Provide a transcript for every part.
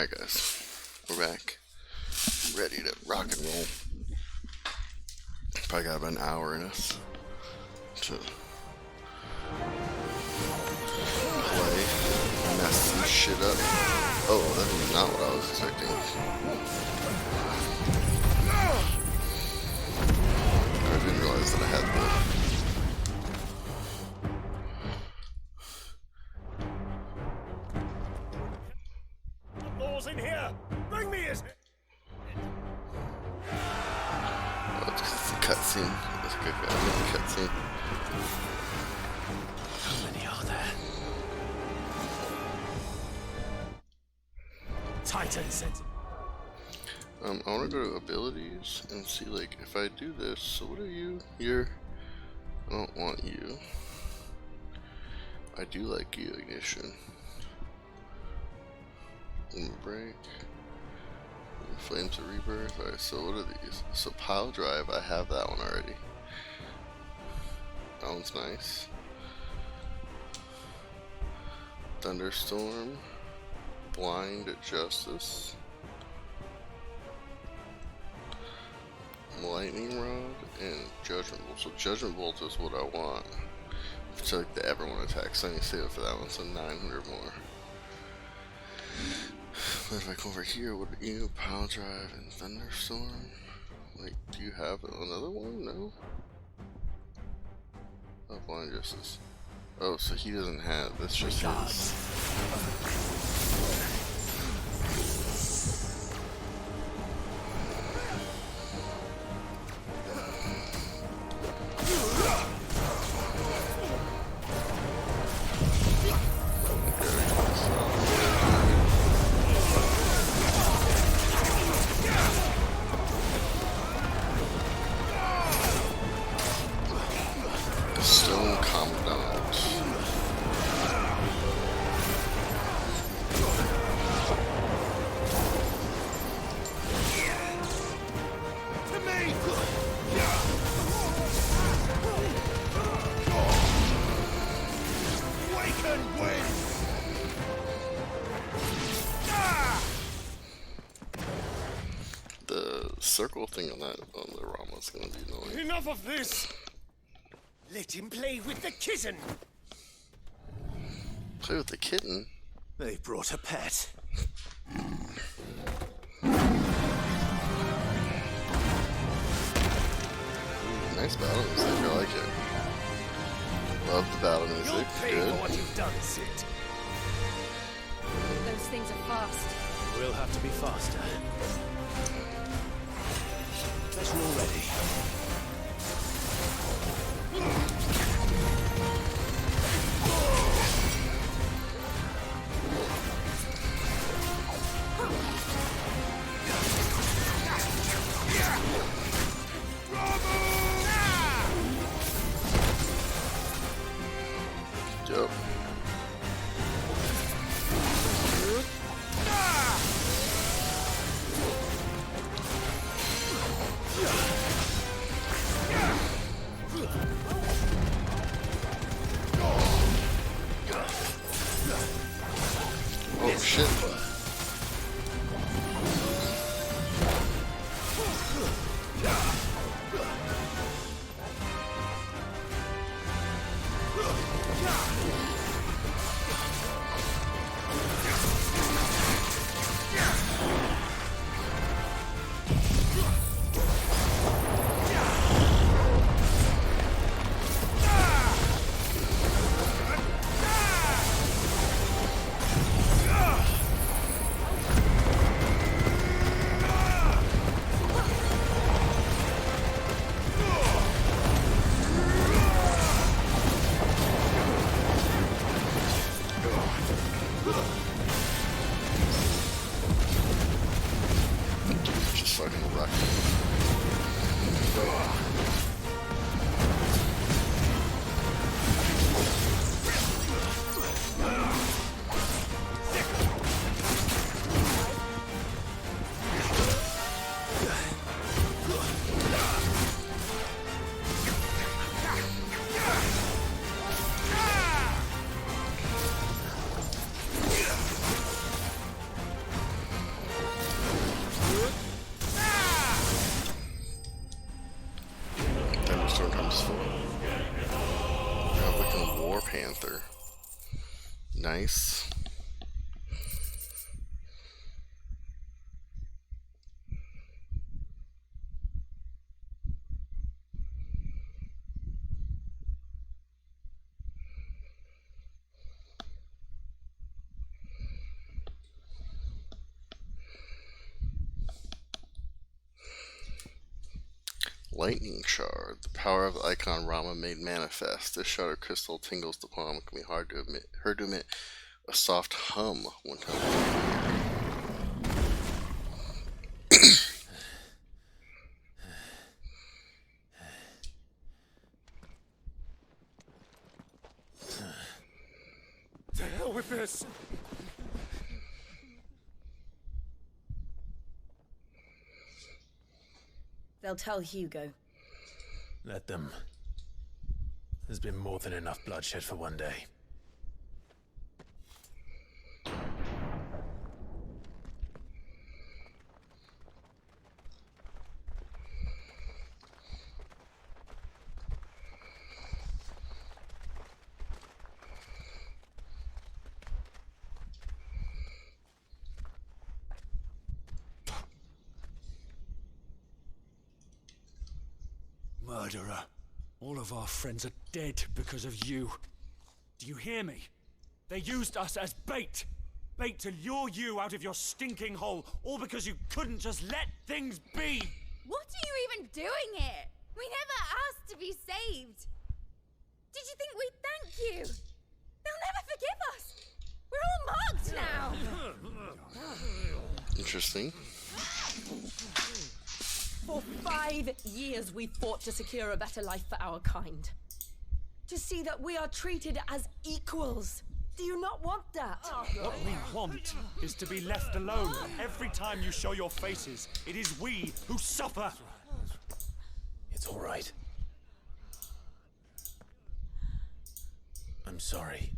Alright guys, we're back, ready to rock and roll. Probably got about an hour in us to play, mess some shit up. Oh, that is not what I was expecting. I didn't realize that I had the... In here, bring me his. Oh, it's because it's a cutscene. It's a good guy. It's a cutscene. How many are there? Titan sense. I want to go to abilities and see, like, if I do this. So what are you? You're... I don't want you. I do like you, Ignition. Break. Flames of Rebirth. Alright, so what are these? So Pile Drive, I have that one already. That one's nice. Thunderstorm. Blind Justice. Lightning Rod and Judgment Bolt. So Judgment Bolt is what I want. It's like the everyone attacks. I need to save it for that one, so 900 more. But if I come over here, what are you? Pile Drive and Thunderstorm? Like, do you have another one? No? Oh, Blind Justice. Oh, so he doesn't have, that's just his. Circle thing on that on the Rama is gonna be annoying. Enough of this! Let him play with the kitten! Play with the kitten? They brought a pet. Nice battle music, I like it. Love the battle music. You'll pay good. for what you've done, Sid. Those things are fast. We'll have to be faster. Guess we're all ready. Yep. Oh shit. Storm times 4. Got Wiccan War Panther. Nice. Lightning Shard. The power of the icon Rama made manifest. This shard of crystal tingles the palm. It can be hard to emit a soft hum one time. To hell with this! They'll tell Hugo. Let them. There's been more than enough bloodshed for one day. Murderer. All of our friends are dead because of you. Do you hear me? They used us as bait. Bait to lure you out of your stinking hole, all because you couldn't just let things be. What are you even doing here? We never asked to be saved. Did you think we'd thank you? They'll never forgive us. We're all marked now. Interesting. For 5 years we fought to secure a better life for our kind. To see that we are treated as equals. Do you not want that? What we want is to be left alone. Every time you show your faces, it is we who suffer. It's all right. I'm sorry.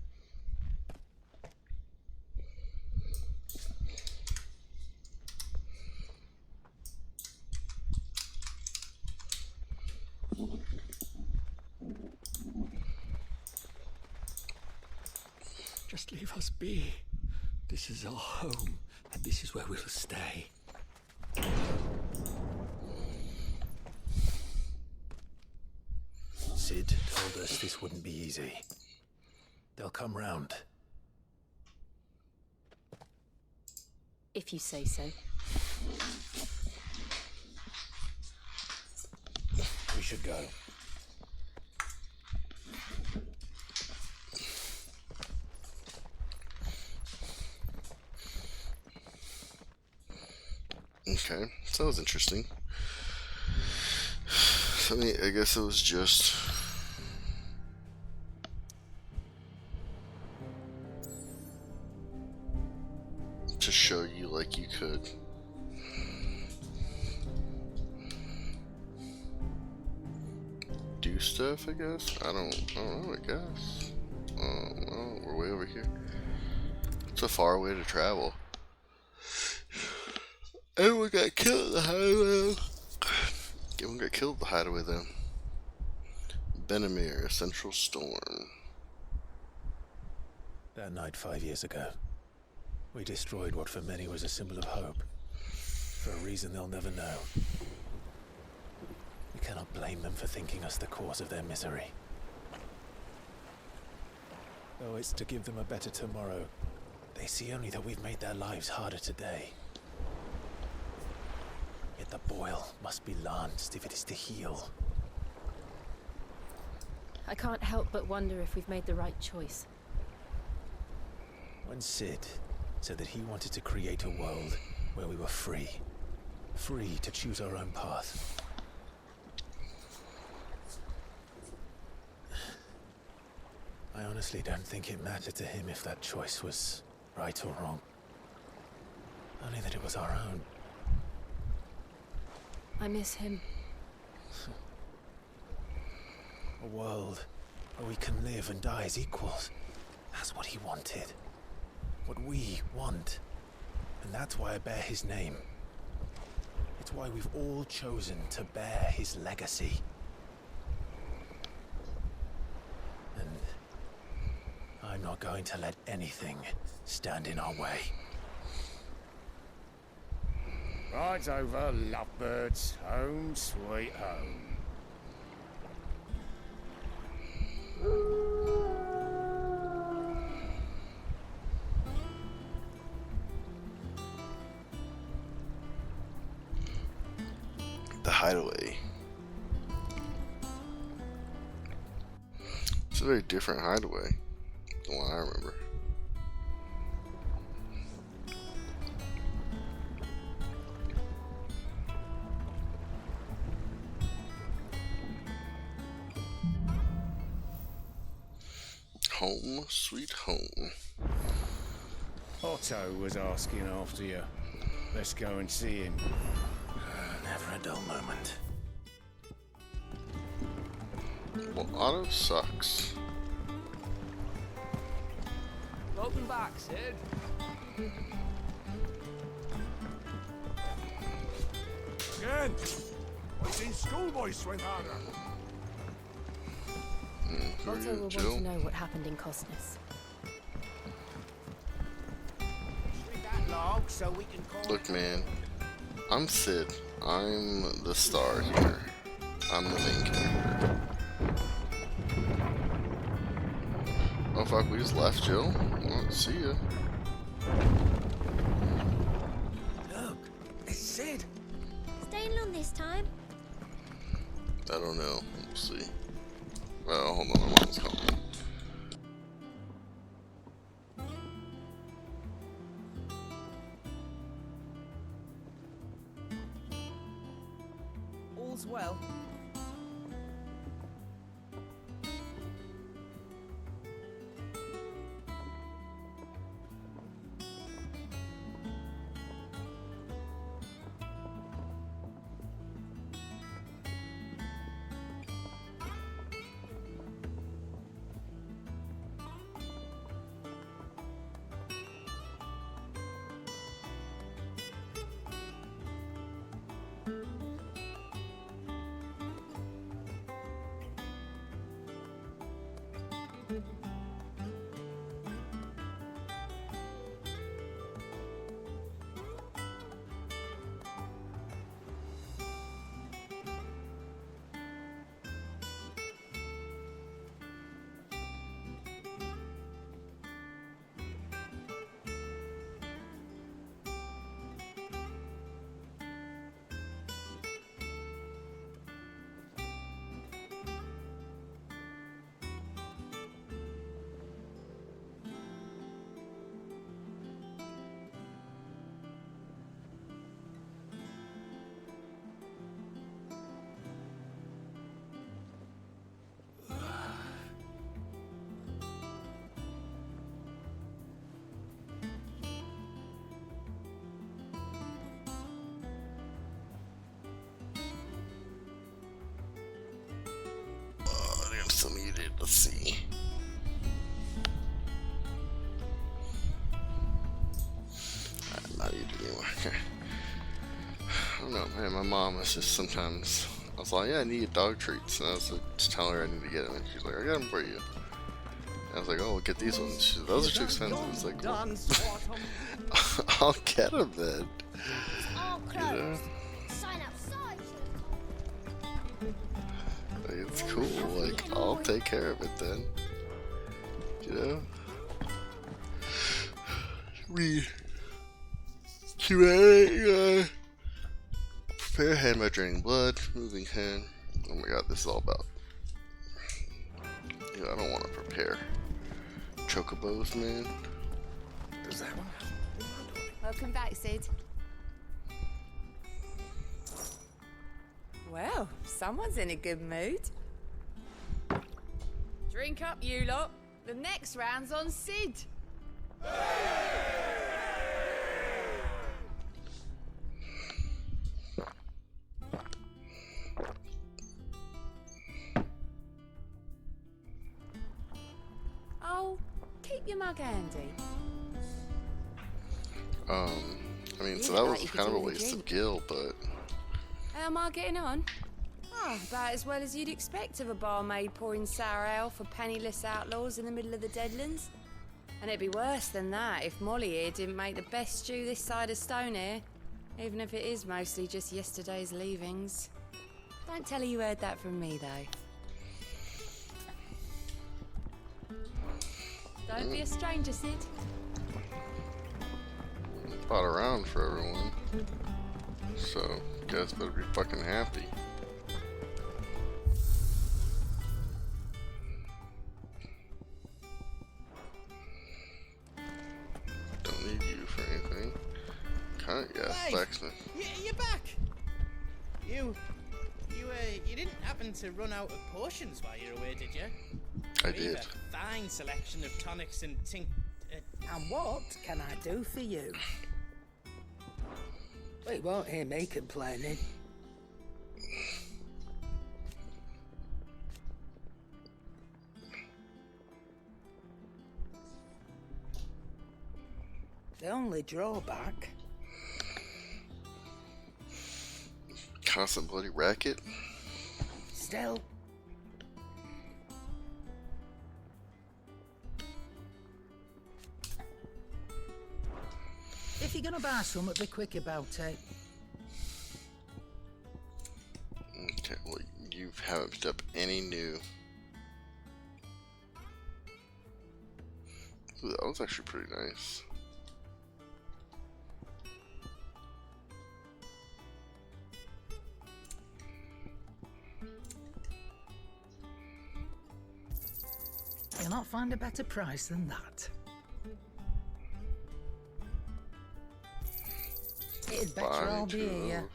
Just leave us be. This is our home, and this is where we'll stay. Sid told us this wouldn't be easy. They'll come round. If you say so. We should go. Okay, so that was interesting. So I guess it was just to show you like you could. Do stuff, I guess? I don't know, I guess. Well, we're way over here. It's a far way to travel. Everyone got killed at the hideaway. Everyone got killed at the hideaway though. Benamir, Central Storm. That night 5 years ago, we destroyed what for many was a symbol of hope. For a reason they'll never know. We cannot blame them for thinking us the cause of their misery. Though it's to give them a better tomorrow, they see only that we've made their lives harder today. Yet the boil must be lanced if it is to heal. I can't help but wonder if we've made the right choice. When Sid said that he wanted to create a world where we were free. Free to choose our own path. I honestly don't think it mattered to him if that choice was right or wrong. Only that it was our own. I miss him. A world where we can live and die as equals. That's what he wanted. What we want. And that's why I bear his name. It's why we've all chosen to bear his legacy. I'm not going to let anything stand in our way. Right over, lovebirds. Home sweet home. The hideaway. It's a very different hideaway than what I remember. Home sweet home. Otto was asking after you. Let's go and see him. Never a dull moment. Well, Otto sucks. Welcome back, Sid. Again! I've seen schoolboys swing harder. Who are Otto you, will want Jill? to know what happened in Cosmos. That log so we can call. Look, man, I'm Sid. I'm the star here. I'm the main character. Oh fuck, we just left Jill? Well, see ya. Look, it's Sid. Staying long this time? I don't know. We'll see. Well, hold on, my mom's calling. All's well. I'm still muted. Let's see. I'm not muted anymore. Okay. I don't know, man. My mom is just sometimes. I was like, yeah, I need dog treats, and I was like, just telling her I need to get them, and she's like, I got them for you. And I was like, oh, get these ones. She's like, those are too expensive. It's like, well, I'll get them then. All You know? closed. Sign outside. Like, it's cool. Like, I'll take care of it then. You know? Prepare hand by draining blood, moving hand. Oh my god, this is all about. Yeah, I don't want to prepare chocobos, man. Does that one? Welcome back, Sid. Well, someone's in a good mood. Drink up, you lot. The next round's on Sid. Oh, keep your mug handy. I mean, so You that look was like you could kind of a do with a waste of drink. gil, but How am I getting on? Oh, about as well as you'd expect of a barmaid pouring sour ale for penniless outlaws in the middle of the Deadlands. And it'd be worse than that if Molly here didn't make the best stew this side of Stone here. Even if it is mostly just yesterday's leavings. Don't tell her you heard that from me, though. Don't be a stranger, Sid. Bought around for everyone. So, you guys better be fucking happy. Don't need you for anything. Kinda, yeah, Hey, blacksmith. You're back. You didn't happen to run out of potions while you were away, did you? I We have did. a fine selection of tonics and And what can I do for you? Well, you won't hear me complaining. The only drawback. Constant bloody racket. Still. If you're gonna buy something, be quick about it. Okay, well, you haven't picked up any new. Ooh, that was actually pretty nice. You'll not find a better price than that. It'd better all be here.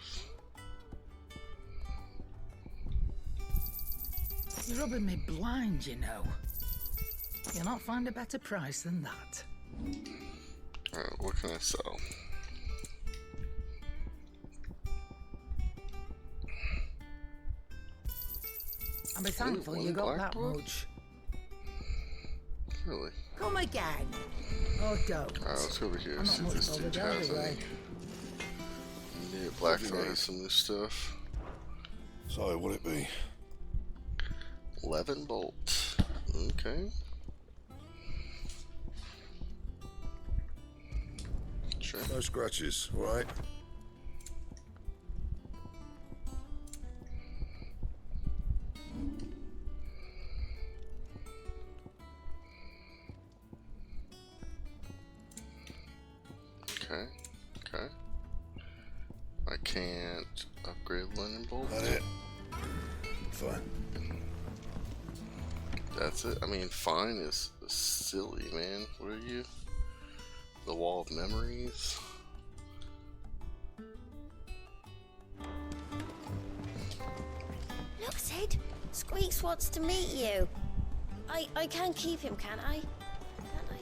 You're rubbing me blind, you know. You'll not find a better price than that. Alright, what can I sell? I'll be thankful one you got black that blood? much. Really? Come again. Oh, don't. Alright, let's go over here I'm see not if this much dude bothered has anyway. any. Yeah, blacksmith has some new stuff. Sorry, would it be? 11 bolt. Okay. Sure. No scratches, alright? Okay. Okay. I can't upgrade linen bolt. That it? Fine. That's it. I mean, fine is silly, man. What are you? The wall of memories? Look, Sid. Squeaks wants to meet you. I can keep him, can't I? Can't I?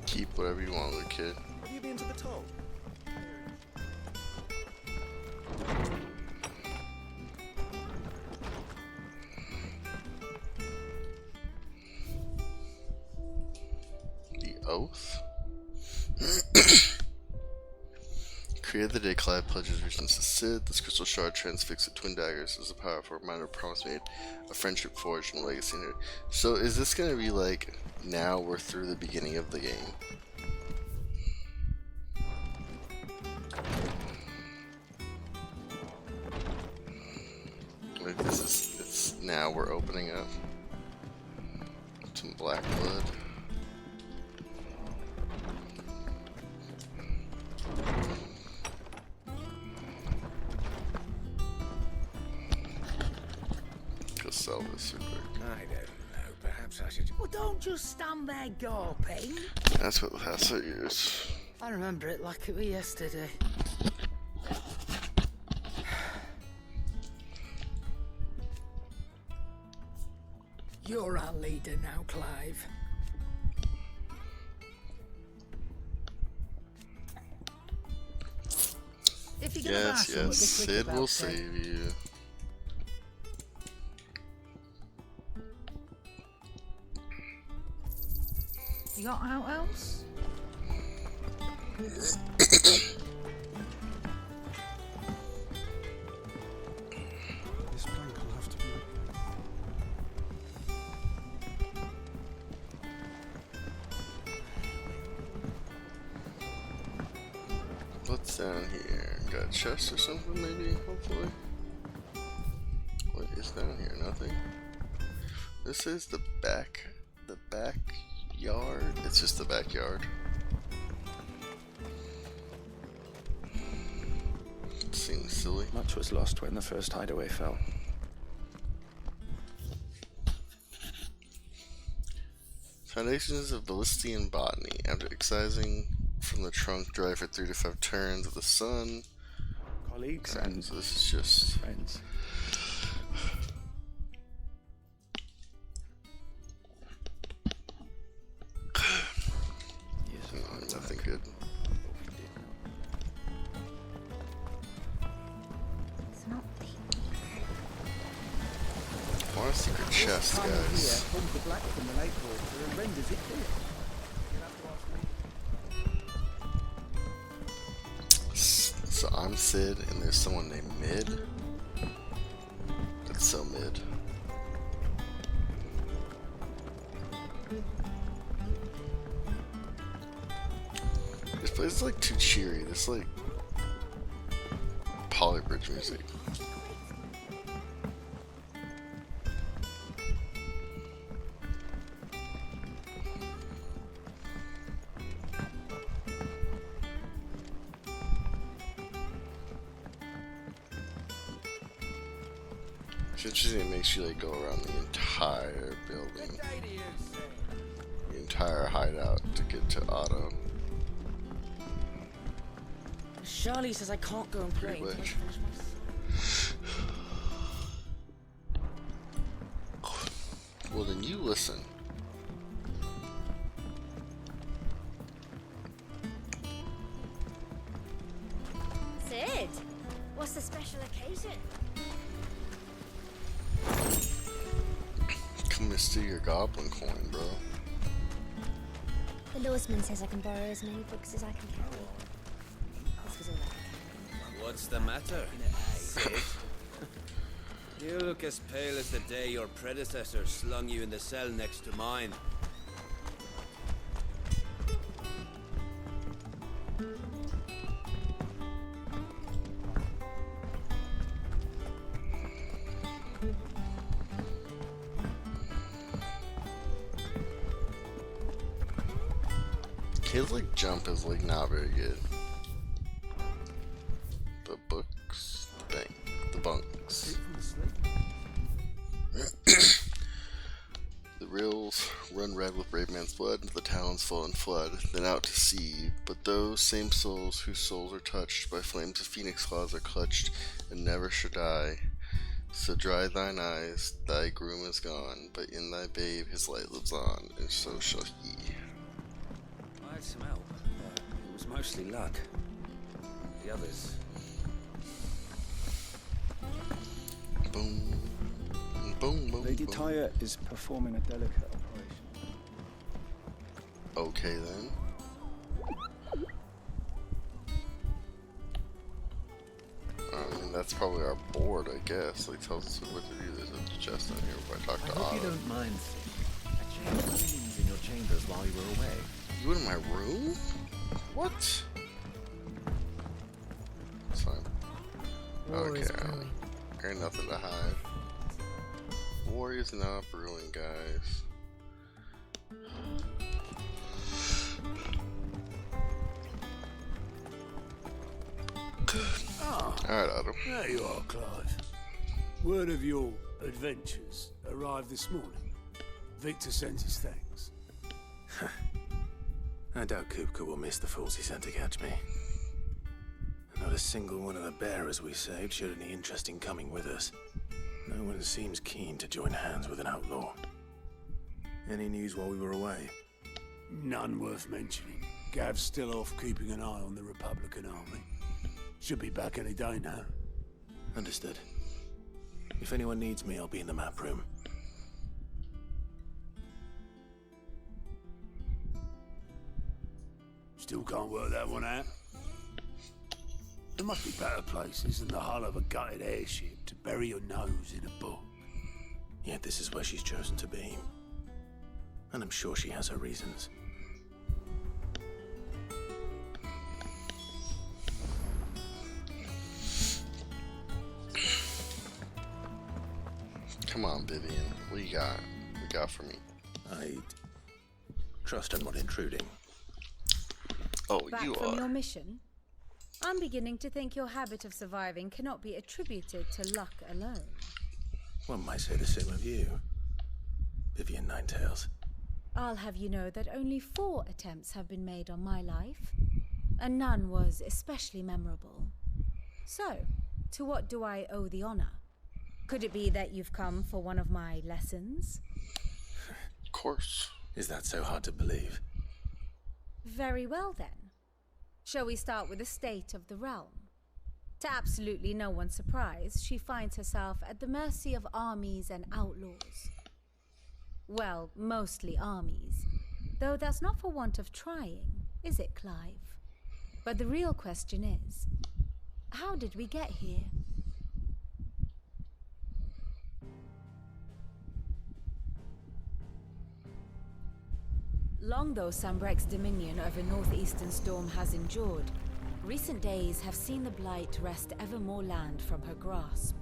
Keep whatever you want, little kid. Have you been to the toll? The oath? Created the day Clive pledges allegiance to Sid. This crystal shard transfixed with twin daggers is a powerful reminder of promise made, a friendship forged, and a legacy in it. So is this gonna be like, now we're through the beginning of the game? Like this is, it's now we're opening up some black blood. Sell this super quick. I don't know. Perhaps I should. Well, don't just stand there gawping. That's what it is. I remember it like it was yesterday. You're our leader now, Clive. If you're gonna buy Yes, something, yes, be quick Sid about will it. save you. You got out else? This plank will have to be. down here? Got a chest or something, maybe? Hopefully. What is down here? Nothing. This is the backyard. It's just the backyard. Seems silly. Much was lost when the first hideaway fell. Foundations of Ballisty and Botany. After excising from the trunk, dry for 3 to 5 turns of the sun. Colleagues and so this is just friends. Nothing good. I want a secret chest, guys. So I'm Sid, and there's someone named Mid. That's so mid. This place is like too cheery. This like Polybridge music. It's interesting, it makes you like go around the entire building. The entire hideout to get to Otto. Charlie says I can't go and play. Well, then you listen. Sid, what's the special occasion? Come to steal your goblin coin, bro. The Lawsman says I can borrow as many books as I can carry. This was all I could carry. What's the matter, Sid? You look as pale as the day your predecessor slung you in the cell next to mine. His like jump is like not very good. The books, the bunks. The rills run red with brave man's blood, the towns fall in flood, then out to sea. But those same souls whose souls are touched by flames of phoenix claws are clutched and never should die. So dry thine eyes, thy groom is gone, but in thy babe his light lives on, and so shall he. I had some help. It was mostly luck. The others. Boom. Boom, boom, Lady boom. Tyre is performing a delicate operation. Okay then. I mean, that's probably our board, I guess. Like, tells us what to do. There's a chest down here before I talk to I hope you Otto. don't mind. I changed cleanings in your chambers while you were away. You in my room? What? It's fine. War Okay, is brewing. there ain't nothing to hide. War is not brewing, guys. Alright, Otto. There you are, Clive. Word of your adventures arrived this morning. Victor sends his thanks. I doubt Kupka will miss the fools he sent to catch me. Not a single one of the bearers we saved showed any interest in coming with us. No one seems keen to join hands with an outlaw. Any news while we were away? None worth mentioning. Gav's still off keeping an eye on the Republican army. Should be back any day now. Understood. If anyone needs me, I'll be in the map room. Still can't work that one out. There must be better places than the hull of a gutted airship to bury your nose in a book. Yet this is where she's chosen to be. And I'm sure she has her reasons. Come on, Vivian. What you got? What you got for me? I trust I'm not intruding. Oh, Back you from are. your mission? I'm beginning to think your habit of surviving cannot be attributed to luck alone. One might say the same of you, Vivian Ninetails. I'll have you know that only 4 attempts have been made on my life, and none was especially memorable. So, to what do I owe the honor? Could it be that you've come for one of my lessons? Of course. Is that so hard to believe? Very well then. Shall we start with the state of the realm? To absolutely no one's surprise, she finds herself at the mercy of armies and outlaws. Well, mostly armies. Though that's not for want of trying, is it, Clive? But the real question is, how did we get here? Long though Sambrek's dominion over northeastern Storm has endured, recent days have seen the Blight wrest ever more land from her grasp.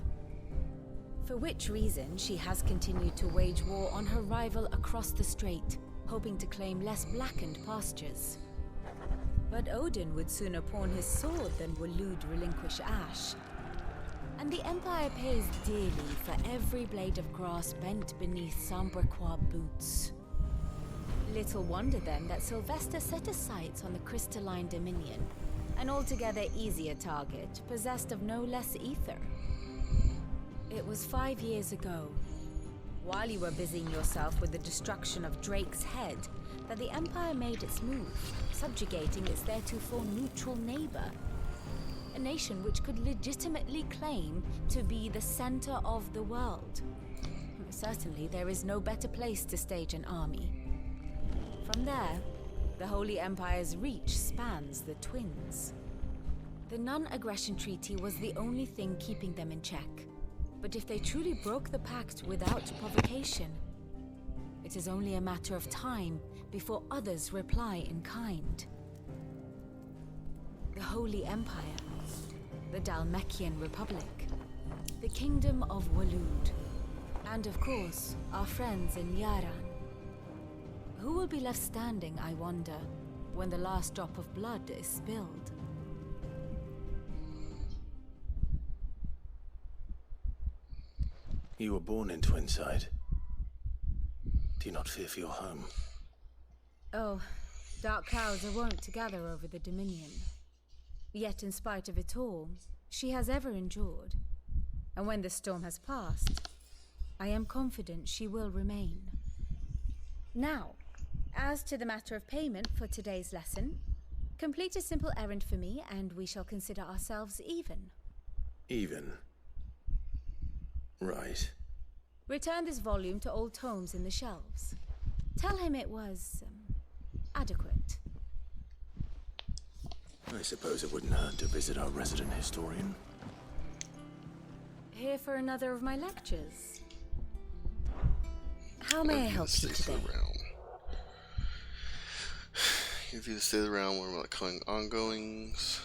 For which reason she has continued to wage war on her rival across the strait, hoping to claim less blackened pastures. But Odin would sooner pawn his sword than Waloed relinquish Ash. And the Empire pays dearly for every blade of grass bent beneath Sambrequois boots. Little wonder then that Sylvester set his sights on the crystalline dominion, an altogether easier target, possessed of no less ether. It was 5 years ago, while you were busying yourself with the destruction of Drake's head, that the Empire made its move, subjugating its theretofore neutral neighbor. A nation which could legitimately claim to be the center of the world. Certainly, there is no better place to stage an army. From there, the Holy Empire's reach spans the Twins. The non-aggression treaty was the only thing keeping them in check. But if they truly broke the pact without provocation, it is only a matter of time before others reply in kind. The Holy Empire, the Dalmekian Republic, the Kingdom of Waloed, and of course, our friends in Yaran. Who will be left standing, I wonder, when the last drop of blood is spilled? You were born in Twinside. Do you not fear for your home? Oh, dark clouds are wont to gather over the Dominion. Yet in spite of it all, she has ever endured. And when the storm has passed, I am confident she will remain. Now, as to the matter of payment for today's lesson, complete a simple errand for me and we shall consider ourselves even. Even? Right. Return this volume to old tomes in the shelves. Tell him it was adequate. I suppose it wouldn't hurt to visit our resident historian. Here for another of my lectures. How may I help you today? If you stay around, what am I calling ongoings?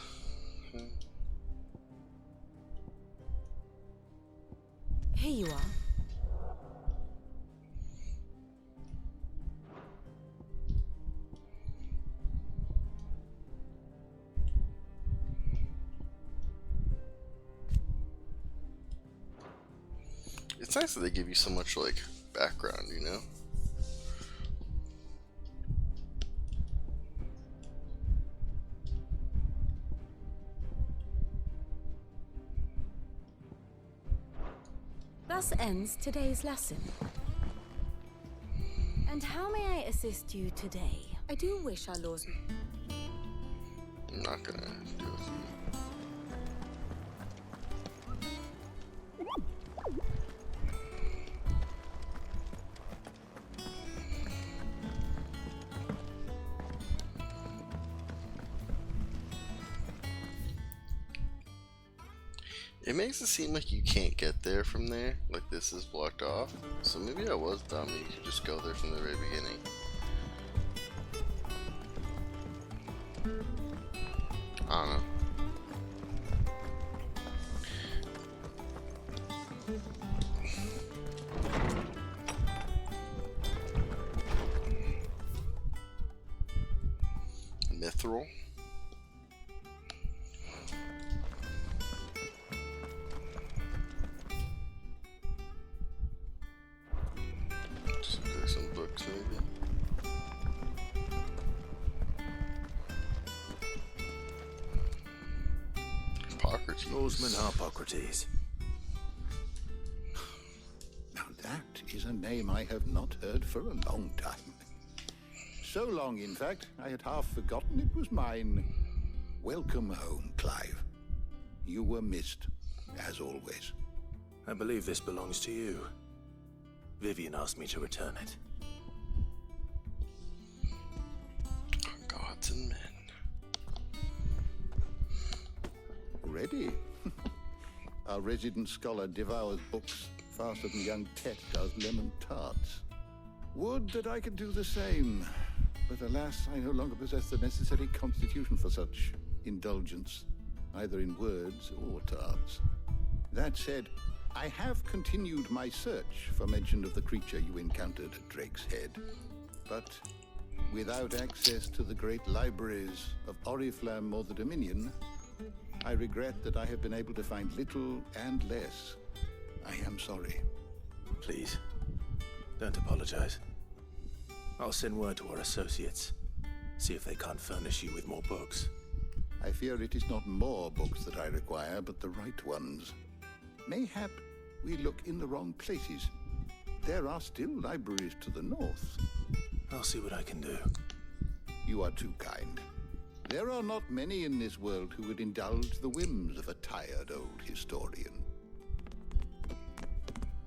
Here you are. It's nice that they give you so much, like, background, you know? Thus ends today's lesson. And how may I assist you today? I do wish our laws... I'm not gonna do it with you. It makes it seem like you can't get there from there, like this is blocked off. So maybe I was dumb, you could just go there from the very beginning. I don't know. mithril. See if there's some books maybe. Hippocrates. Osman Harpocrates. Now that is a name I have not heard for a long time. So long, in fact, I had half forgotten it was mine. Welcome home, Clive. You were missed, as always. I believe this belongs to you. Vivian asked me to return it. Gods and men. Ready? Our resident scholar devours books faster than young Tet does lemon tarts. Would that I could do the same. But alas, I no longer possess the necessary constitution for such indulgence, either in words or tarts. That said, I have continued my search for mention of the creature you encountered at Drake's Head. But without access to the great libraries of Oriflamme or the Dominion, I regret that I have been able to find little and less. I am sorry. Please, don't apologize. I'll send word to our associates. See if they can't furnish you with more books. I fear it is not more books that I require, but the right ones. Mayhap we look in the wrong places. There are still libraries to the north. I'll see what I can do. You are too kind. There are not many in this world who would indulge the whims of a tired old historian.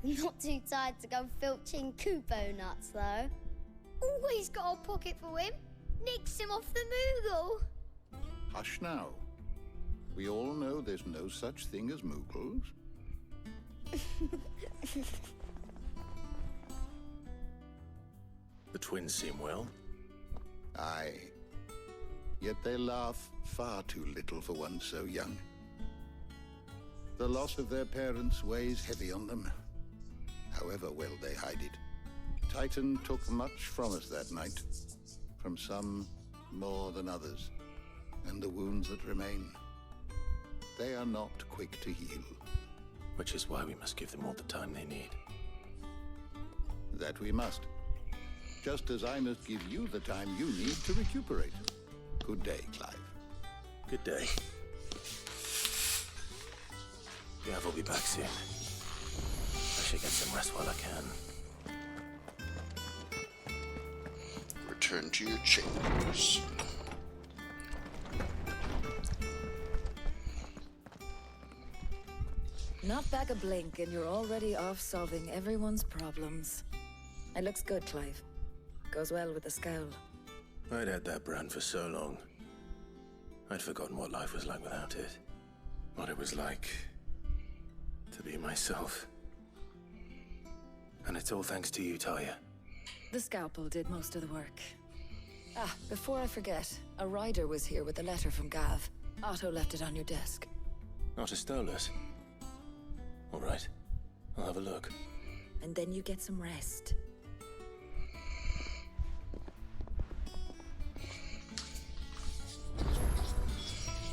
Not too tired to go filching Kupo nuts, though. Always got a pocket for him. Nicks him off the Moogle. Hush now. We all know there's no such thing as Moogles. The twins seem well. Aye. Yet they laugh far too little for one so young. The loss of their parents weighs heavy on them, however well they hide it. Titan took much from us that night, from some more than others, and the wounds that remain, they are not quick to heal. Which is why we must give them all the time they need. That we must. Just as I must give you the time you need to recuperate. Good day, Clive. Good day. Yeah, we'll be back soon. I should get some rest while I can. Return to your chambers. Not back a blink and you're already off solving everyone's problems. It looks good, Clive. Goes well with the scowl. I'd had that brand for so long. I'd forgotten what life was like without it. What it was like to be myself. And it's all thanks to you, Talia. The scalpel did most of the work. Ah, before I forget, a rider was here with a letter from Gav. Otto left it on your desk. Otto stole us. All right, I'll have a look. And then you get some rest.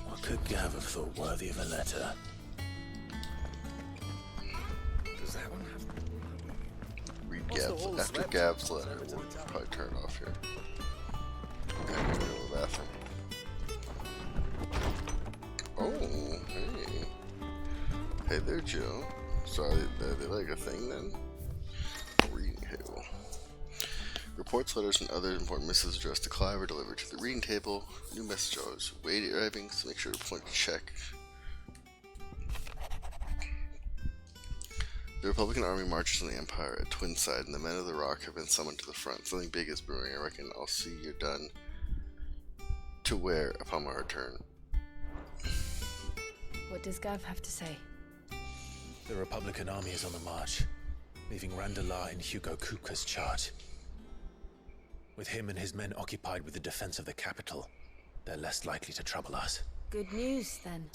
What could Gav have thought worthy of a letter? Does that one have... Read Gav's, after Gav's letter, we'll probably turn it off here. Okay, I'm gonna go to the bathroom. Oh, hey. Hey there, Joe. So are they like a thing then? Reading table. Reports, letters, and other important messages addressed to Clive are delivered to the reading table. New message always wait arriving, so make sure to point to check. The Republican army marches on the Empire at Twinside, and the men of the Rock have been summoned to the front. Something big is brewing. I reckon I'll see you're done to wear upon my return. What does Gav have to say? The Republican army is on the march, leaving Randalar in Hugo Kupka's charge. With him and his men occupied with the defense of the capital, they're less likely to trouble us. Good news, then.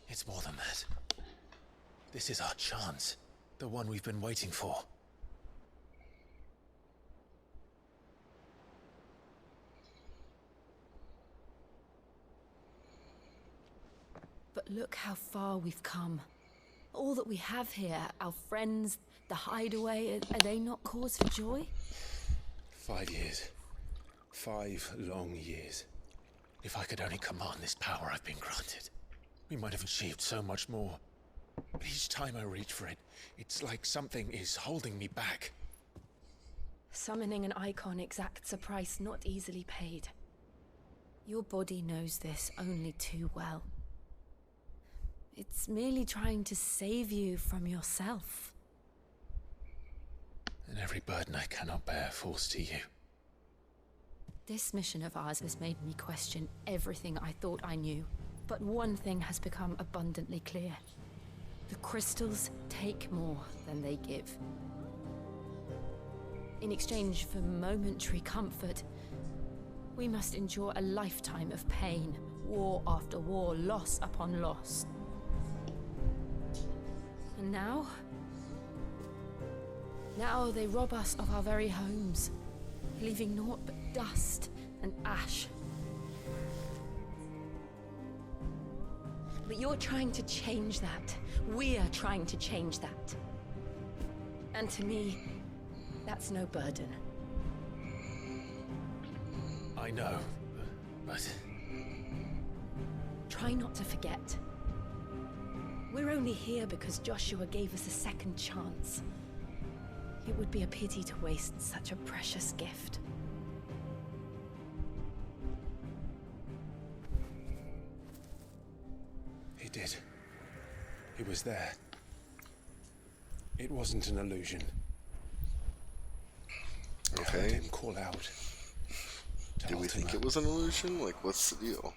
It's more than that. This is our chance, the one we've been waiting for. But look how far we've come. All that we have here, our friends, the hideaway, are they not cause for joy? 5 years. 5 long years. If I could only command this power I've been granted, we might have achieved so much more. But each time I reach for it, it's like something is holding me back. Summoning an icon exacts a price not easily paid. Your body knows this only too well. It's merely trying to save you from yourself. And every burden I cannot bear falls to you. This mission of ours has made me question everything I thought I knew. But one thing has become abundantly clear. The crystals take more than they give. In exchange for momentary comfort, we must endure a lifetime of pain, war after war, loss upon loss. And now they rob us of our very homes, leaving naught but dust and ash. But you're trying to change that. We're trying to change that. And to me, that's no burden. I know, but... Try not to forget. We're only here because Joshua gave us a second chance. It would be a pity to waste such a precious gift. He did. He was there. It wasn't an illusion. I heard him call out. Do we think it was an illusion? Like, what's the deal?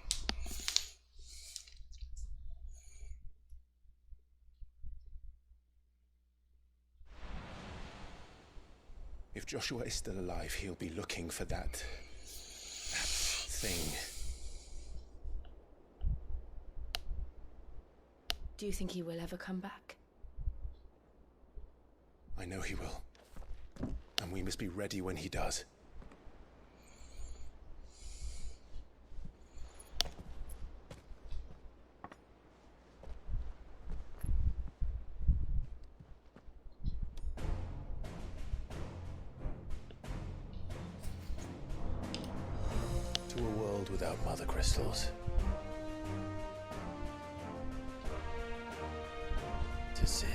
If Joshua is still alive, he'll be looking for that thing. Do you think he will ever come back? I know he will. And we must be ready when he does. To a world without mother crystals. To Sid.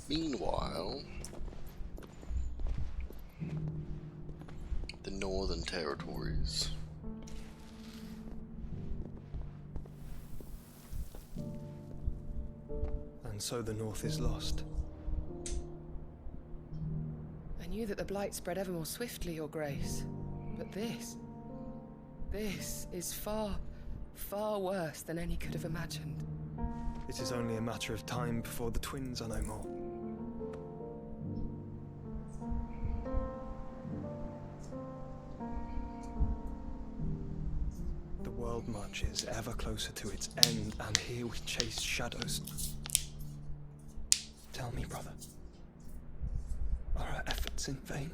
Meanwhile, the Northern Territories. And so the North is lost. I knew that the Blight spread ever more swiftly, Your Grace. But this is far, far worse than any could have imagined. It is only a matter of time before the twins are no more. The world marches ever closer to its end, and here we chase shadows. Tell me, brother, are our efforts in vain?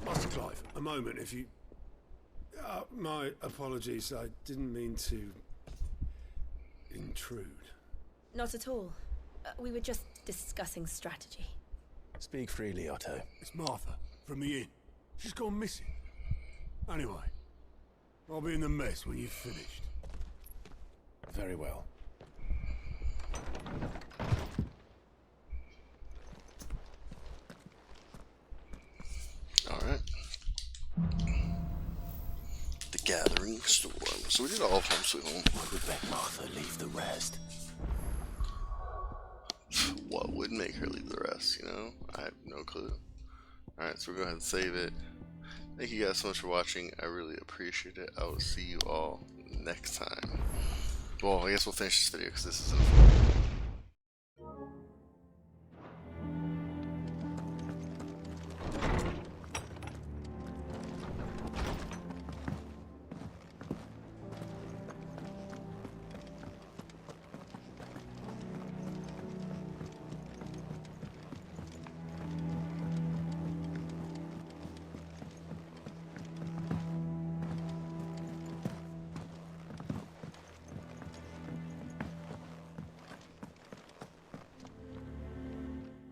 Master Clive, a moment, if you... my apologies, I didn't mean to... intrude. Not at all. We were just discussing strategy. Speak freely, Otto. It's Martha, from the inn. She's gone missing. Anyway, I'll be in the mess when you've finished. Very well. Alright. The Gathering Storm. So we did all of Home Sweet Home. What would make Martha leave the rest? What would make her leave the rest, you know? I have no clue. Alright, so we'll go ahead and save it. Thank you guys so much for watching. I really appreciate it. I will see you all next time. Well, I guess we'll finish this video because this isn't.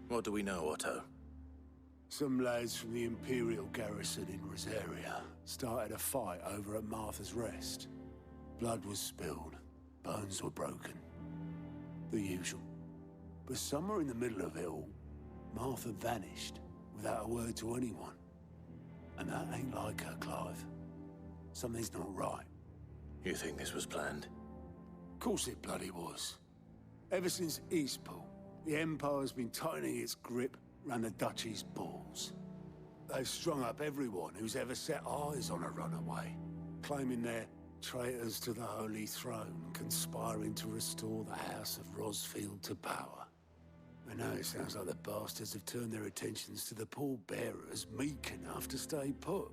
What do we know, Otto? Some lads from the Imperial garrison in Rosaria started a fight over at Martha's Rest. Blood was spilled, bones were broken. The usual. But somewhere in the middle of it all, Martha vanished without a word to anyone. And that ain't like her, Clive. Something's not right. You think this was planned? Of course it bloody was. Ever since Eastpool, the Empire's been tightening its grip round the Duchy's balls. They've strung up everyone who's ever set eyes on a runaway, claiming they're traitors to the Holy Throne, conspiring to restore the House of Rosfield to power. And now it sounds like the bastards have turned their attentions to the pallbearers meek enough to stay put.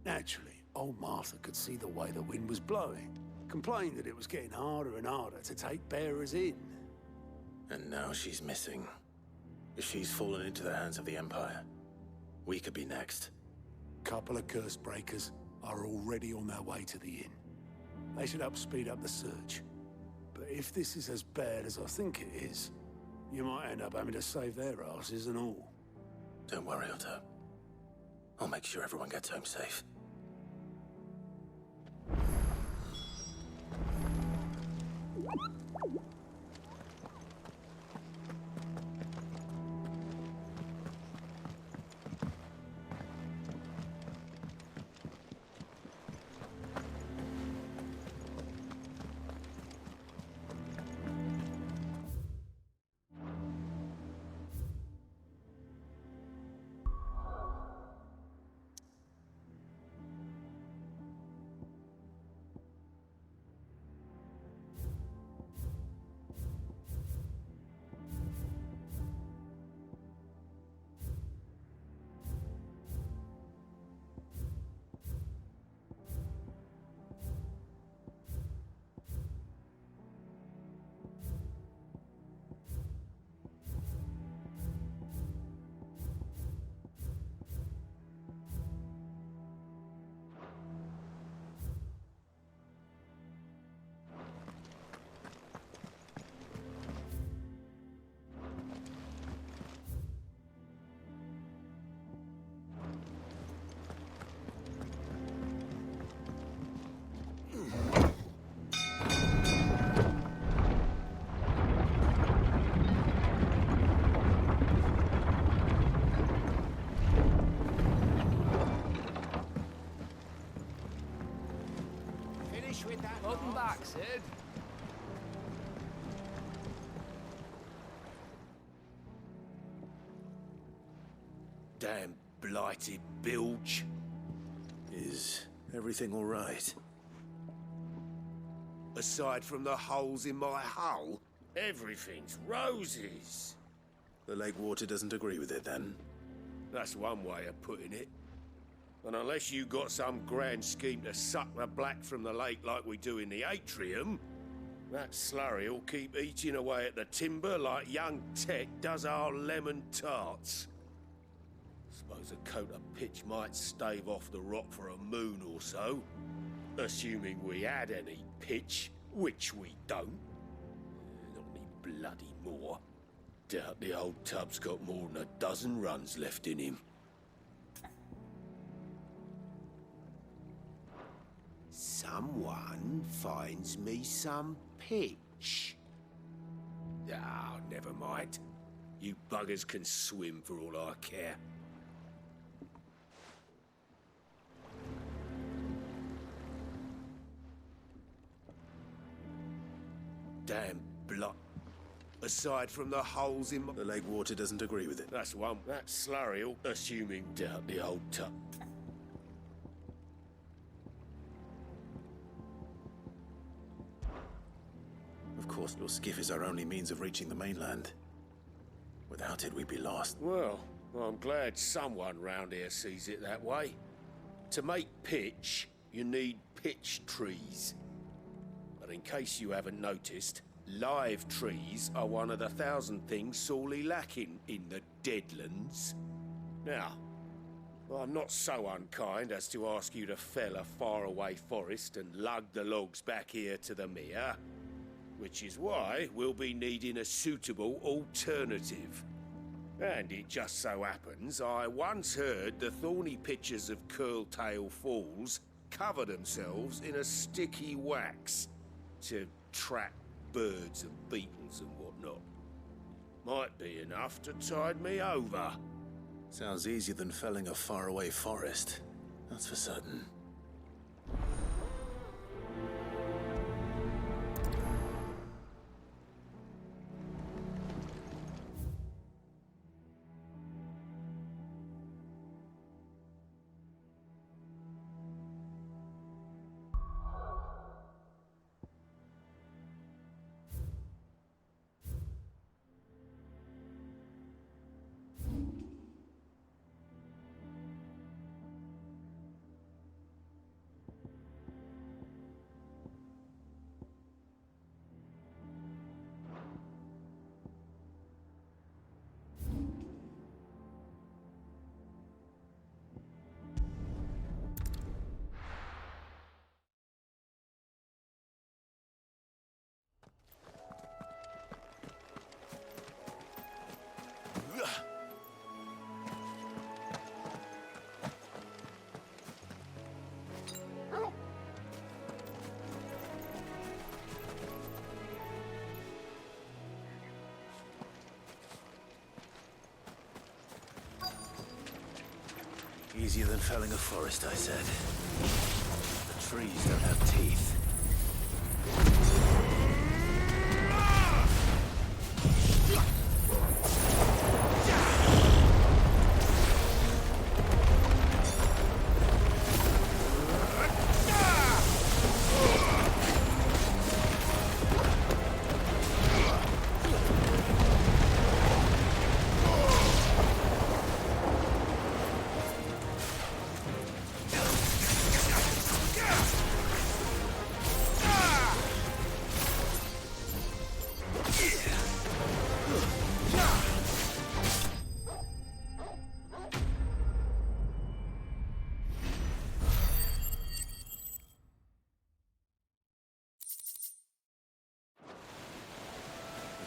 Naturally, old Martha could see the way the wind was blowing, complained that it was getting harder and harder to take bearers in. And now she's missing. If she's fallen into the hands of the Empire, we could be next. Couple of curse breakers are already on their way to the inn. They should help speed up the search. But if this is as bad as I think it is, you might end up having to save their asses and all. Don't worry, Otto. I'll make sure everyone gets home safe. Welcome back, Sid. Damn blighted bilge. Is everything all right? Aside from the holes in my hull, everything's roses. The lake water doesn't agree with it, then? That's one way of putting it. And unless you got some grand scheme to suck the black from the lake like we do in the atrium, that slurry'll keep eating away at the timber like young Tech does our lemon tarts. Suppose a coat of pitch might stave off the rock for a moon or so, assuming we had any pitch, which we don't. Not any bloody more. Doubt the old tub's got more than a dozen runs left in him. Someone finds me some pitch. Ah, never mind. You buggers can swim for all I care. Damn block. Aside from the holes in my... The lake water doesn't agree with it. That's one. That slurry'll, assuming doubt the old tub. course, your skiff is our only means of reaching the mainland. Without it, we'd be lost. Well, I'm glad someone round here sees it that way. To make pitch, you need pitch trees. But in case you haven't noticed, live trees are one of the 1,000 things sorely lacking in the Deadlands. Now, I'm not so unkind as to ask you to fell a faraway forest and lug the logs back here to the mere, which is why we'll be needing a suitable alternative. And it just so happens I once heard the thorny pitchers of Curltail Falls cover themselves in a sticky wax to trap birds and beetles and whatnot. Might be enough to tide me over. Sounds easier than felling a faraway forest. That's for certain. Easier than felling a forest, I said. The trees don't have teeth.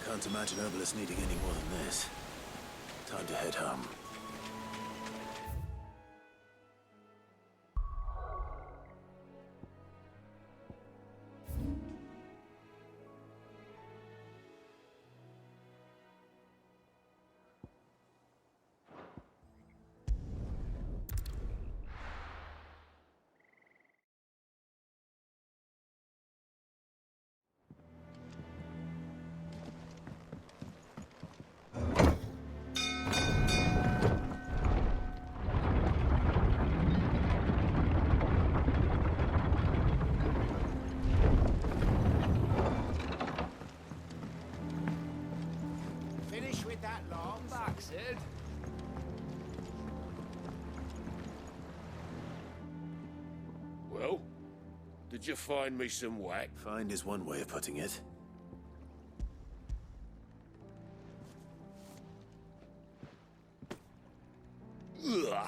Can't imagine Herbalist needing any more than this. Time to head home. Sid. Well, did you find me some whack? Find is one way of putting it. Ugh!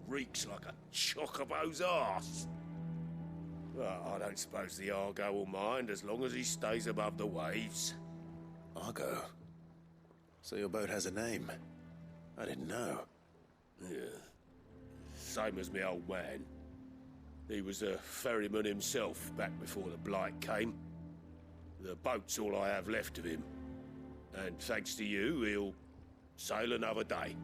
Reeks like a chocobo's arse. Well, I don't suppose the Argo will mind as long as he stays above the waves. Argo? So your boat has a name? I didn't know. Yeah. Same as my old man. He was a ferryman himself back before the Blight came. The boat's all I have left of him. And thanks to you, he'll sail another day.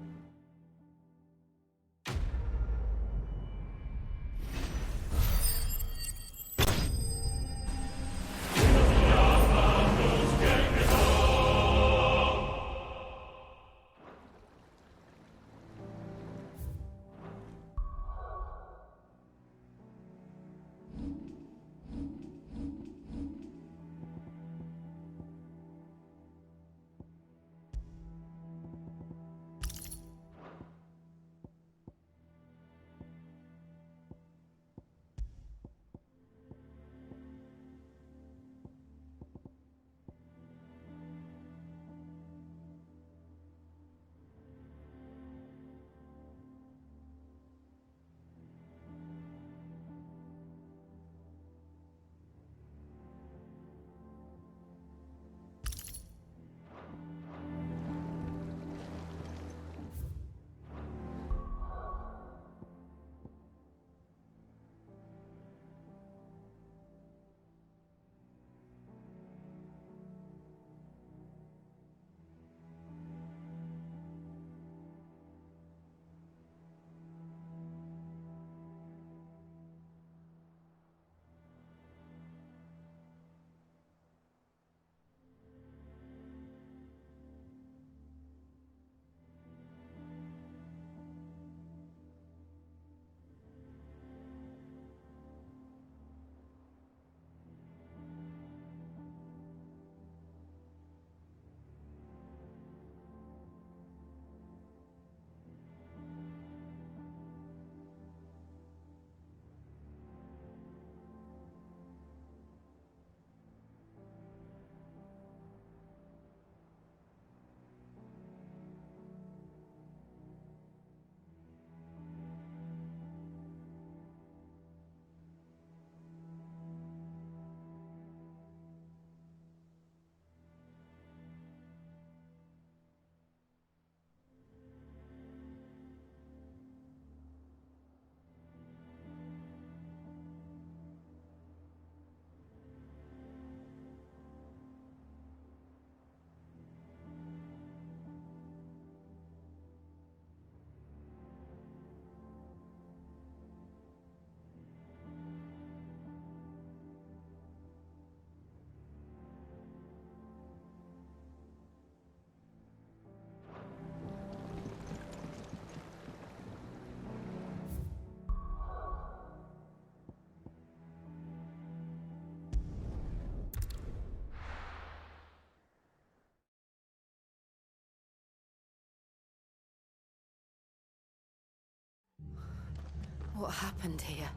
What happened here?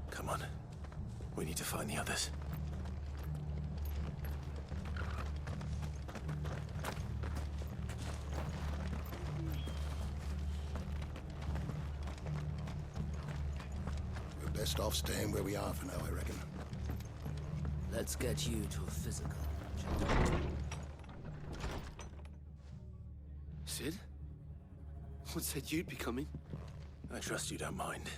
Come on. We need to find the others. We're best off staying where we are for now, I reckon. Let's get you to a physical. Sid? What said you'd be coming? I trust you don't mind.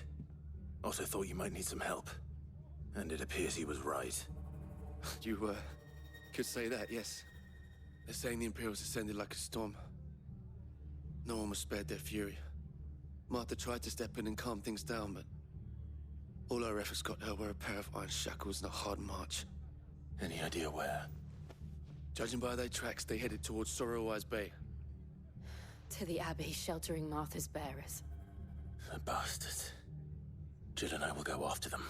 Also thought you might need some help. And it appears he was right. You, could say that, yes. They're saying the Imperials ascended like a storm. No one was spared their fury. Martha tried to step in and calm things down, but all our efforts got her were a pair of iron shackles and a hard march. Any idea where? Judging by their tracks, they headed towards Sorrowwise Bay. To the Abbey sheltering Martha's bearers. The bastards. Jill and I will go after them.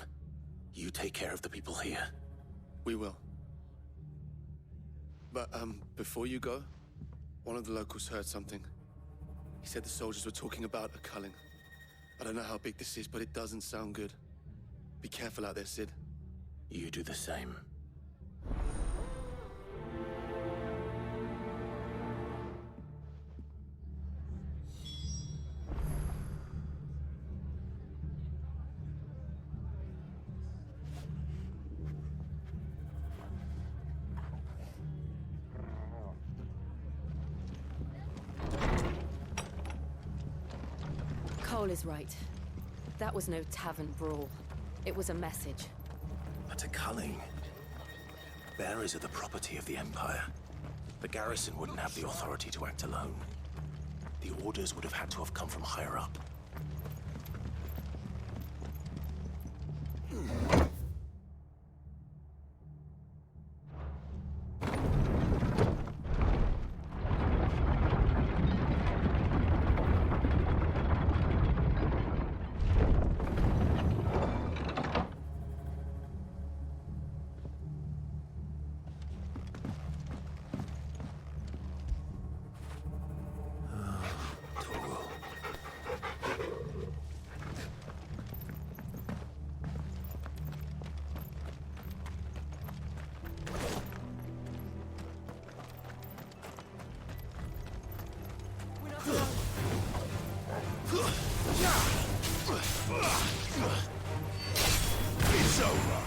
You take care of the people here. We will. But, before you go, one of the locals heard something. He said the soldiers were talking about a culling. I don't know how big this is, but it doesn't sound good. Be careful out there, Sid. You do the same. Cole is right. That was no tavern brawl. It was a message. But a culling. Bearers are the property of the Empire. The garrison wouldn't have the authority to act alone. The orders would have had to have come from higher up. It's over.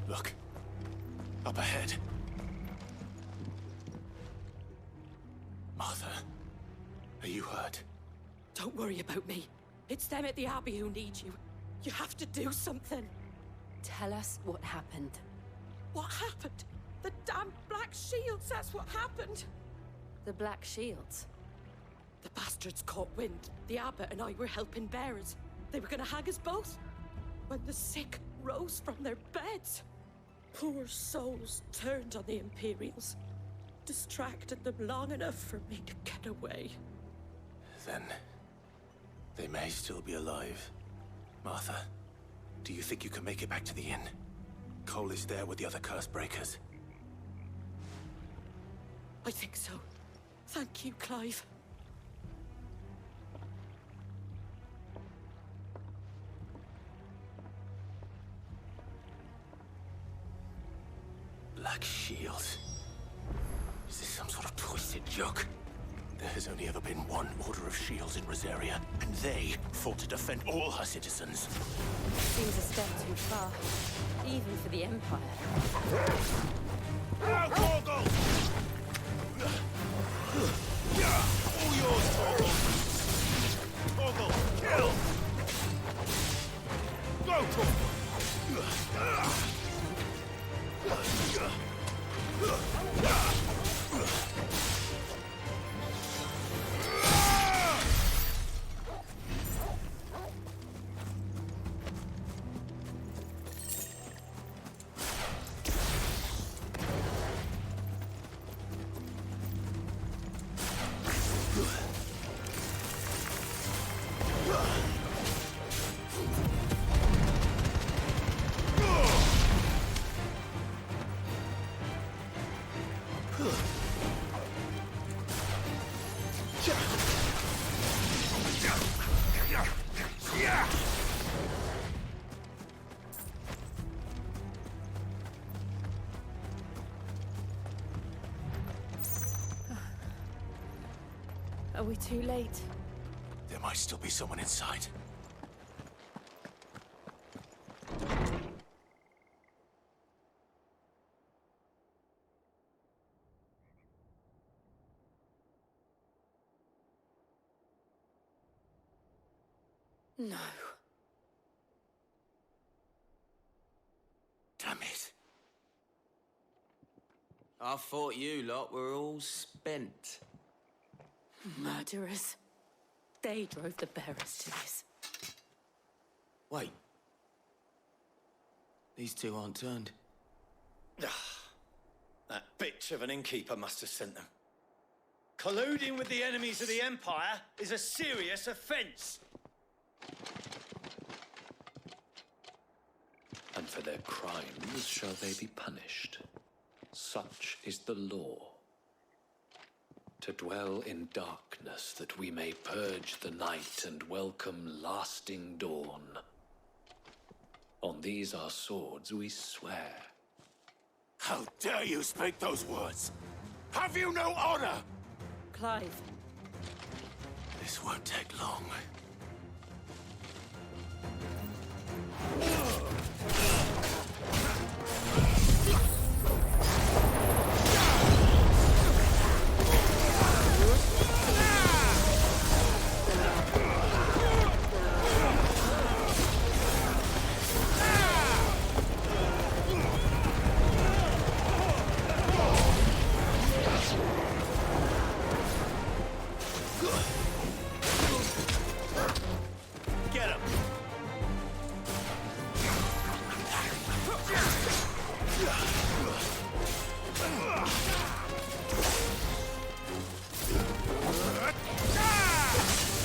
Look. Up ahead. Martha, are you hurt? Don't worry about me. It's them at the Abbey who need you. You have to do something. Tell us what happened. What happened? The damn Black Shields, that's what happened. The Black Shields? The bastards caught wind. The Abbot and I were helping bearers. They were gonna hang us both. When the sick rose from their beds, poor souls turned on the Imperials. Distracted them long enough for me to get away. Then they may still be alive. Martha, do you think you can make it back to the inn? Cole is there with the other curse breakers. I think so. Thank you, Clive. Black Shields. Is this some sort of twisted joke? There has only ever been one Order of Shields in Rosaria, and they fought to defend all her citizens. Seems a step too far, even for the Empire. Now, Torgal! All yours, Torgal! Torgal, kill! Go, Torgal! Are we too late? There might still be someone inside. No. Damn it. I thought you lot were all spent. Murderers. They drove the bearers to this. Wait. These two aren't turned. That bitch of an innkeeper must have sent them. Colluding with the enemies of the Empire is a serious offence. And for their crimes shall they be punished. Such is the law. To dwell in darkness that we may purge the night and welcome lasting dawn. On these our swords we swear. How dare you speak those words? Have you no honor? Clive. This won't take long. Get him!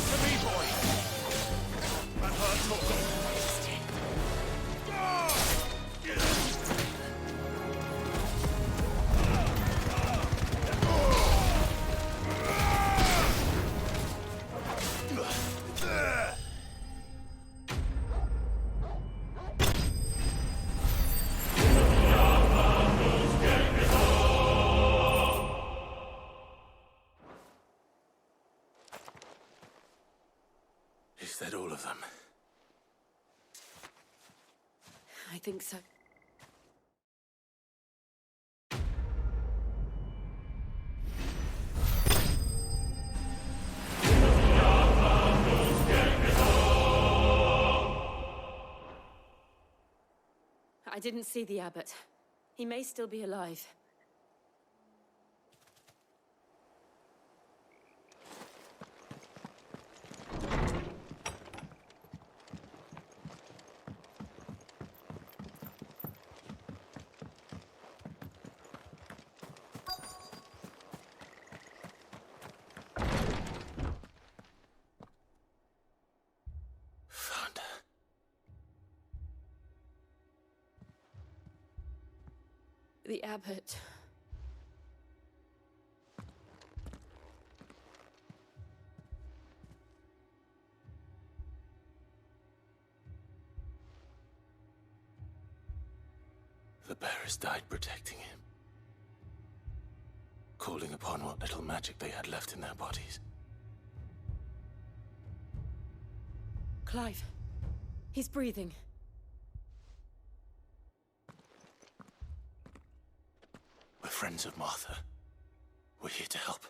To me, boy! That hurts, Torgal. Is that all of them? I think so. I didn't see the abbot. He may still be alive. Found her. The abbot. The bearers died protecting him. Calling upon what little magic they had left in their bodies. Clive. He's breathing. We're friends of Martha. We're here to help.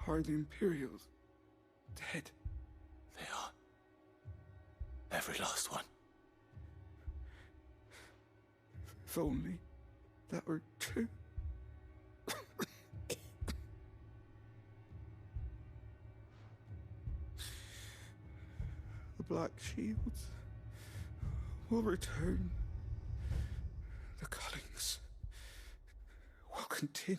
Are the Imperials dead? They are. Every last one. If only that were true. The Black Shields will return. The cullings will continue.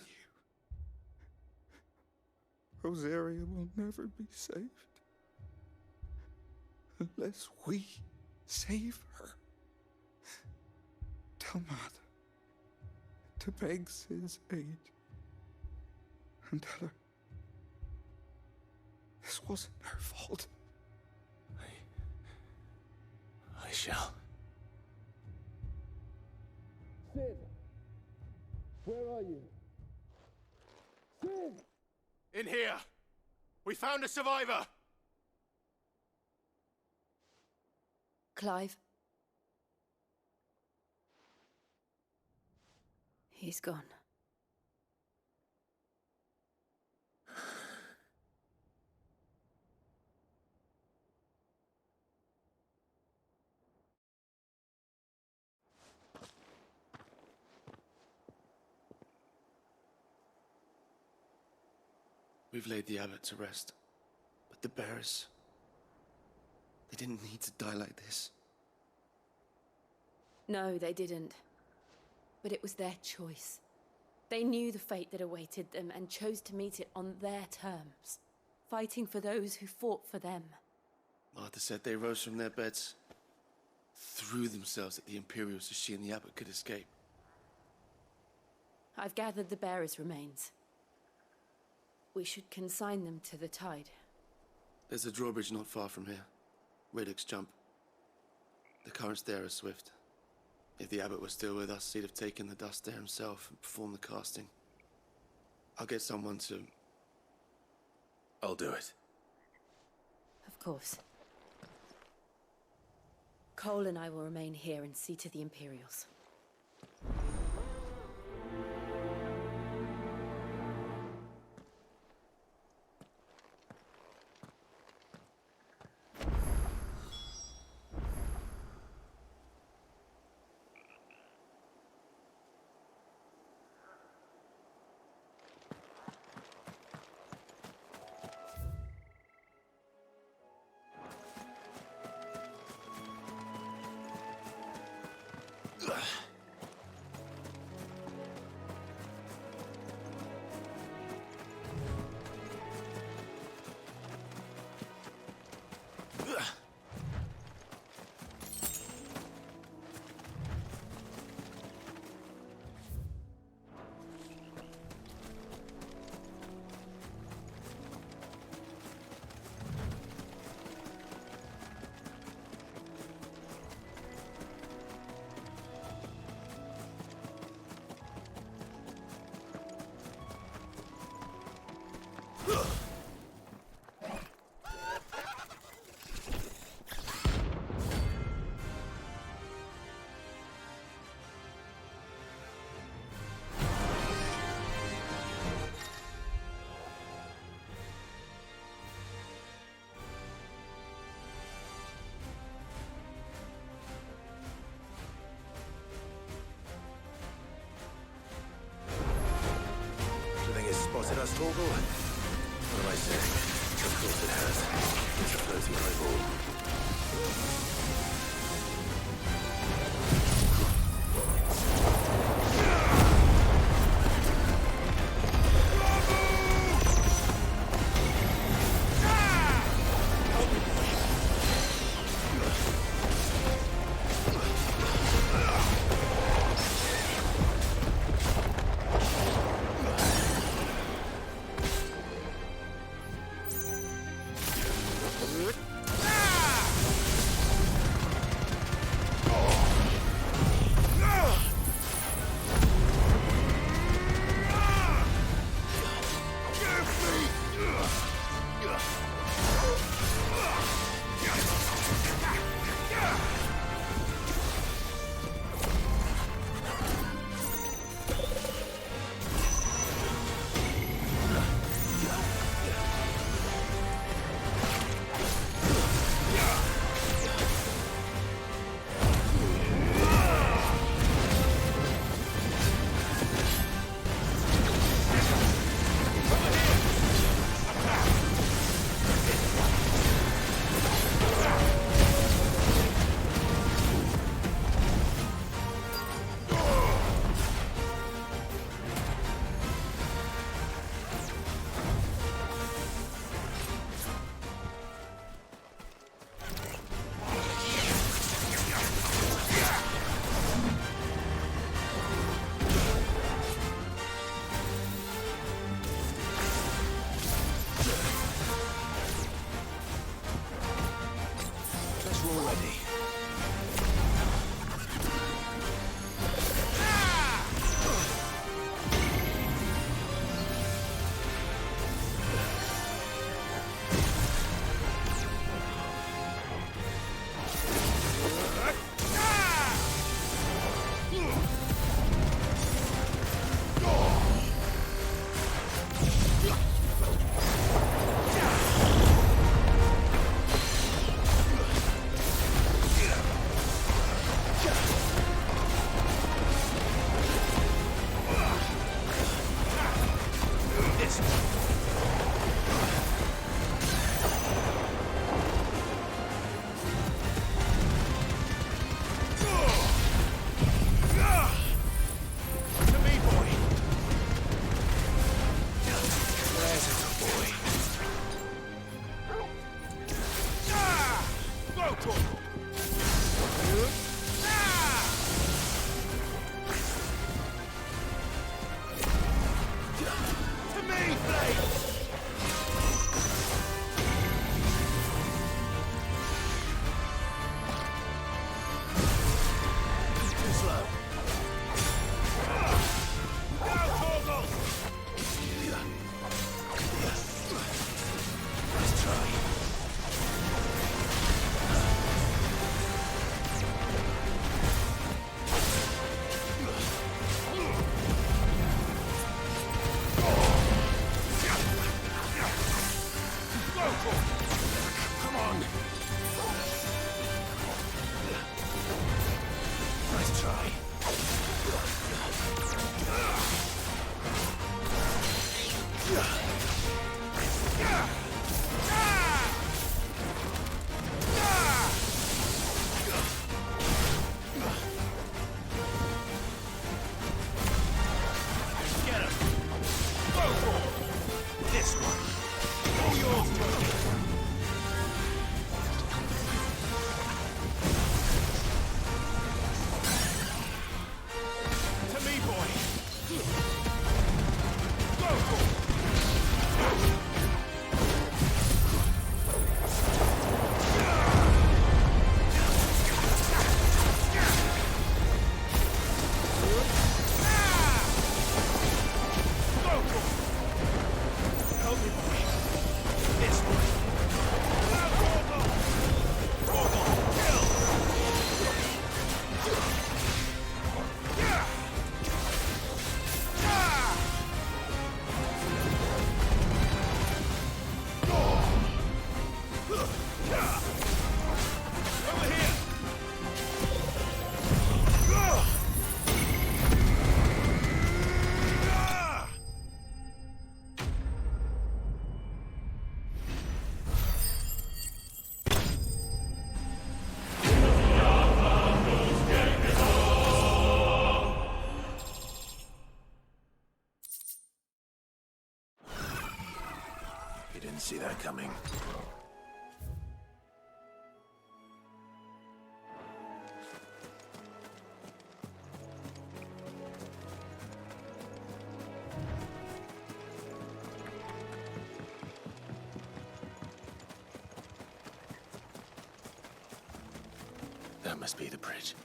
Rosaria will never be saved unless we save her. Tell Mother to beg Sin's aid and tell her this wasn't her fault. I shall. Sin! Where are you? Sin! In here! We found a survivor! Clive. He's gone. We've laid the abbot to rest, but the bearers, they didn't need to die like this. No, they didn't. But it was their choice. They knew the fate that awaited them and chose to meet it on their terms, fighting for those who fought for them. Martha said they rose from their beds, threw themselves at the Imperials so she and the abbot could escape. I've gathered the bearers' remains. We should consign them to the tide. There's a drawbridge not far from here. Radix jump. The currents there are swift. If the abbot was still with us, he'd have taken the dust there himself and performed the casting. I'll get someone to... I'll do it. Of course. Cole and I will remain here and see to the Imperials. Spotted us, Torgal? What am I saying? Of course it has. It's a floating eyeball. Didn't see that coming. That must be the bridge.